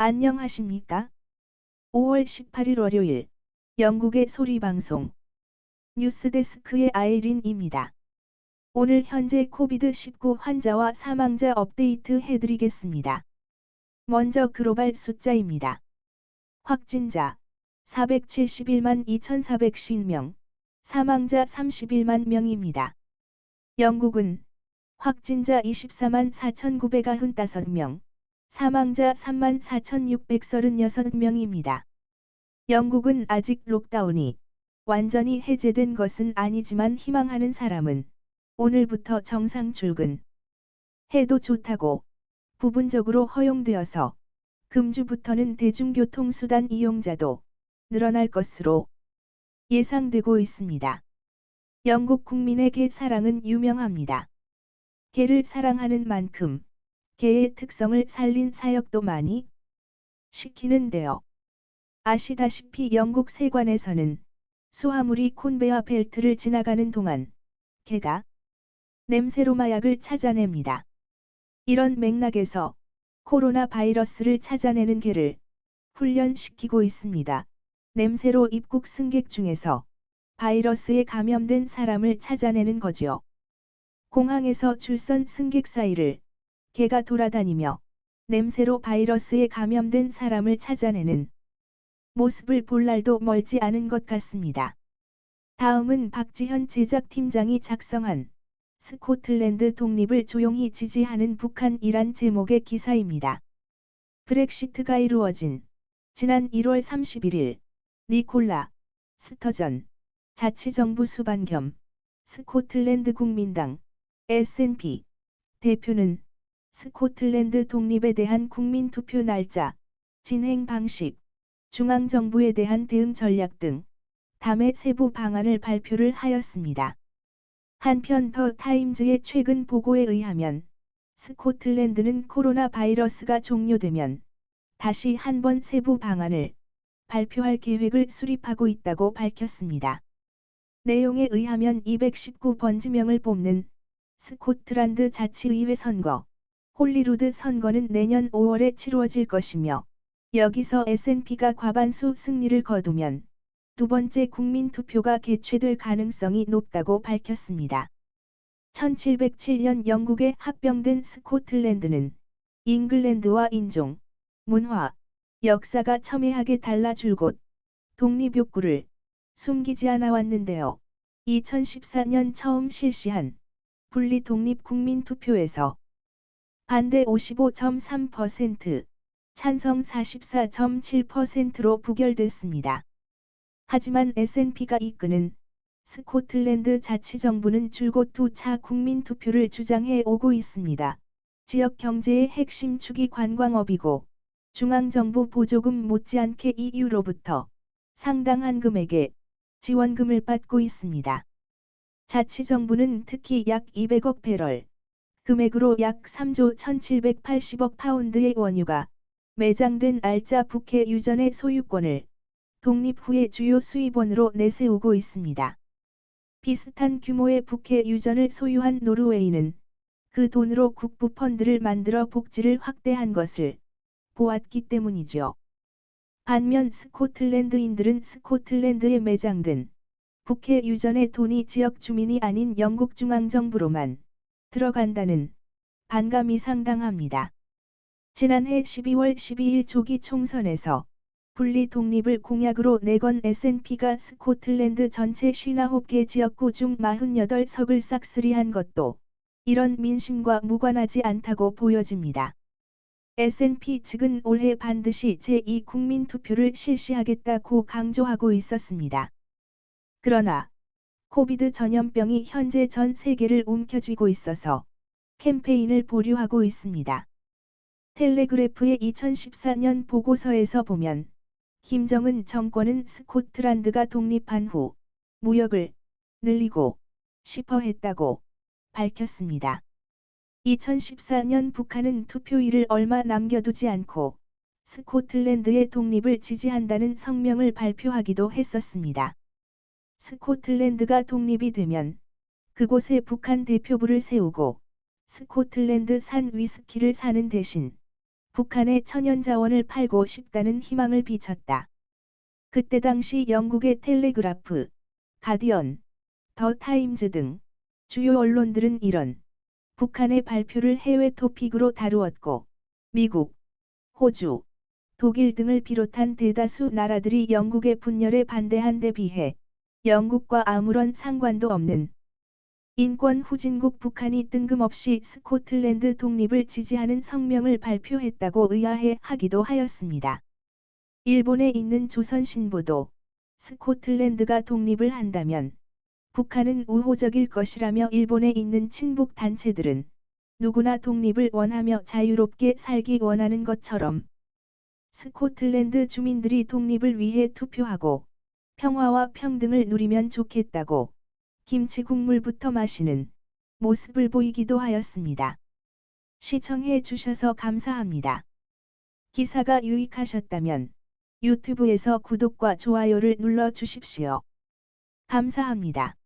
안녕하십니까? 5월 18일 월요일 영국의 소리방송 뉴스데스크의 아이린입니다. 오늘 현재 코비드-19 환자와 사망자 업데이트 해드리겠습니다. 먼저 글로벌 숫자입니다. 확진자 471만 2450명, 사망자 31만 명입니다. 영국은 확진자 24만 4995명, 사망자 3만 4636명입니다. 영국은 아직 록다운이 완전히 해제된 것은 아니지만 희망하는 사람은 오늘부터 정상 출근 해도 좋다고 부분적으로 허용되어서 금주부터는 대중교통수단 이용자도 늘어날 것으로 예상되고 있습니다. 영국 국민의 개 사랑은 유명합니다. 개를 사랑하는 만큼 개의 특성을 살린 사역도 많이 시키는데요. 아시다시피 영국 세관에서는 수화물이 콘베어 벨트를 지나가는 동안 개가 냄새로 마약을 찾아냅니다. 이런 맥락에서 코로나 바이러스를 찾아내는 개를 훈련시키고 있습니다. 냄새로 입국 승객 중에서 바이러스에 감염된 사람을 찾아내는 거죠. 공항에서 줄선 승객 사이를 개가 돌아다니며 냄새로 바이러스에 감염된 사람을 찾아내는 모습을 볼 날도 멀지 않은 것 같습니다. 다음은 박지현 제작팀장이 작성한 스코틀랜드 독립을 조용히 지지하는 북한이란 제목의 기사입니다. 브렉시트가 이루어진 지난 1월 31일 니콜라 스터전 자치정부 수반 겸 스코틀랜드 국민당 SNP 대표는 스코틀랜드 독립에 대한 국민투표 날짜, 진행 방식, 중앙정부에 대한 대응 전략 등 담의 세부 방안을 발표를 하였습니다. 한편 더 타임즈의 최근 보고에 의하면 스코틀랜드는 코로나 바이러스가 종료되면 다시 한번 세부 방안을 발표할 계획을 수립하고 있다고 밝혔습니다. 내용에 의하면 219번 지명을 뽑는 스코틀랜드 자치의회 선거, 홀리루드 선거는 내년 5월에 치루어질 것이며 여기서 SNP가 과반수 승리를 거두면 두 번째 국민투표가 개최될 가능성이 높다고 밝혔습니다. 1707년 영국에 합병된 스코틀랜드는 잉글랜드와 인종, 문화, 역사가 첨예하게 달라 줄곧 독립욕구를 숨기지 않아 왔는데요. 2014년 처음 실시한 분리 독립 국민투표에서 반대 55.3%, 찬성 44.7%로 부결됐습니다. 하지만 SNP가 이끄는 스코틀랜드 자치정부는 줄곧 2차 국민투표를 주장해 오고 있습니다. 지역 경제의 핵심 축이 관광업이고 중앙정부 보조금 못지않게 EU로부터 상당한 금액의 지원금을 받고 있습니다. 자치정부는 특히 약 200억 배럴, 금액으로 약 3조 1780억 파운드의 원유가 매장된 알짜 북해 유전의 소유권을 독립 후의 주요 수입원으로 내세우고 있습니다. 비슷한 규모의 북해 유전을 소유한 노르웨이는 그 돈으로 국부 펀드를 만들어 복지를 확대한 것을 보았기 때문이죠. 반면 스코틀랜드인들은 스코틀랜드에 매장된 북해 유전의 돈이 지역 주민이 아닌 영국 중앙정부로만 들어간다는 반감이 상당합니다. 지난해 12월 12일 조기 총선에서 분리 독립을 공약으로 내건 SNP가 스코틀랜드 전체 59개 지역구 중 48석을 싹쓸이한 것도 이런 민심과 무관하지 않다고 보여집니다. SNP 측은 올해 반드시 제2 국민투표를 실시하겠다고 강조하고 있었습니다. 그러나 코비드 전염병이 현재 전 세계를 움켜쥐고 있어서 캠페인을 보류하고 있습니다. 텔레그래프의 2014년 보고서에서 보면 김정은 정권은 스코틀랜드가 독립한 후 무역을 늘리고 싶어 했다고 밝혔습니다. 2014년 북한은 투표일을 얼마 남겨두지 않고 스코틀랜드의 독립을 지지한다는 성명을 발표하기도 했었습니다. 스코틀랜드가 독립이 되면 그곳에 북한 대표부를 세우고 스코틀랜드산 위스키를 사는 대신 북한의 천연자원을 팔고 싶다는 희망을 비쳤다. 그때 당시 영국의 텔레그라프, 가디언, 더 타임즈 등 주요 언론들은 이런 북한의 발표를 해외 토픽으로 다루었고, 미국, 호주, 독일 등을 비롯한 대다수 나라들이 영국의 분열에 반대한 데 비해 영국과 아무런 상관도 없는 인권 후진국 북한이 뜬금없이 스코틀랜드 독립을 지지하는 성명을 발표했다고 의아해하기도 하였습니다. 일본에 있는 조선신보도 스코틀랜드가 독립을 한다면 북한은 우호적일 것이라며 일본에 있는 친북 단체들은 누구나 독립을 원하며 자유롭게 살기 원하는 것처럼 스코틀랜드 주민들이 독립을 위해 투표하고 평화와 평등을 누리면 좋겠다고 김치 국물부터 마시는 모습을 보이기도 하였습니다. 시청해 주셔서 감사합니다. 기사가 유익하셨다면 유튜브에서 구독과 좋아요를 눌러 주십시오. 감사합니다.